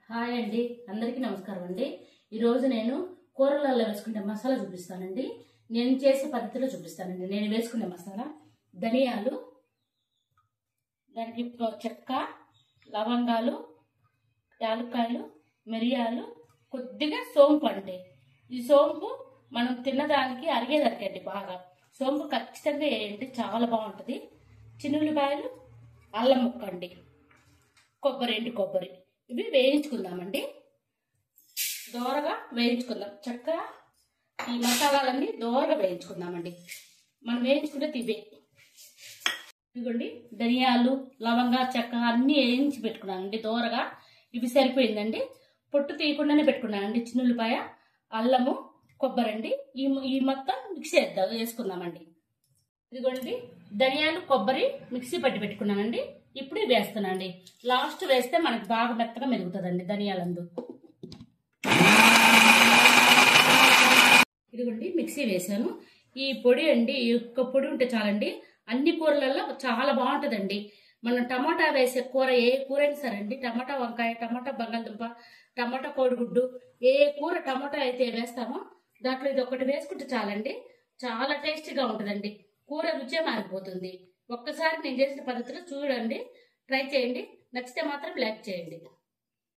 Hi అండి, అందరికీ నమస్కారం అండి. ఈరోజు నేను కూరలలో వేసుకునే మసాలా చూపిస్తానండి. నేను చేసే పద్ధతిలో చూపిస్తానండి. నేను వేసుకునే మసాలా ధనియాలు, దానికి చెక్క, లవంగాలు, యాలక్కాయలు, మిరియాలు, కొద్దిగా సోంపు అండి. ఈ సోంపు మనం తిన్నదానికి అరిగేదరికండి. బాగా సోంపు ఖచ్చితంగా వేయండి, చాలా బాగుంటుంది. చిన్నుల్లిపాయలు, అల్లం ముక్క అండి, ఎండు కొబ్బరి, ఇవి వేయించుకుందామండి. దోరగా వేయించుకుందాం. చక్కగా ఈ మసాలాలన్నీ దోరగా వేయించుకుందామండి. మనం వేయించుకునేది ఇవే. ఇదిగోండి, ధనియాలు, లవంగా, చెక్క అన్నీ వేయించి పెట్టుకున్నానండి దోరగా. ఇవి సరిపోయిందండి. పొట్టు తీయకుండానే పెట్టుకున్నానండి. చిన్నుల్లిపాయ, అల్లము, కొబ్బరి అండి. ఈ మొత్తం మిక్సీ వేసుకుందామండి. ఇదిగోండి, ధనియాలు, కొబ్బరి మిక్సీ పట్టి పెట్టుకున్నానండి. ఇప్పుడు వేస్తున్నానండి. లాస్ట్ వేస్తే మనకు బాగా మెత్తగా మెరుగుతుందండి ధనియాలందు. ఇదిగోండి, మిక్సీ వేసాను. ఈ పొడి అండి, ఈ ఒక్క పొడి ఉంటే చాలండి. అన్ని కూరలలో చాలా బాగుంటుందండి. మనం టమాటా వేసే కూర, ఏ కూర అయినా సరే అండి, టమాటా వంకాయ, టమాటా బంగాళదుంప, టమాటా కోడిగుడ్డు, ఏ కూర టమాటా అయితే వేస్తామో దాంట్లో ఇది ఒకటి వేసుకుంటే చాలండి. చాలా టేస్టీగా ఉంటుందండి. కూర రుచే మారిపోతుంది. ఒక్కసారి నేను చేసిన పద్ధతిలో చూడండి, ట్రై చేయండి. నచ్చితే మాత్రం లైక్ చేయండి.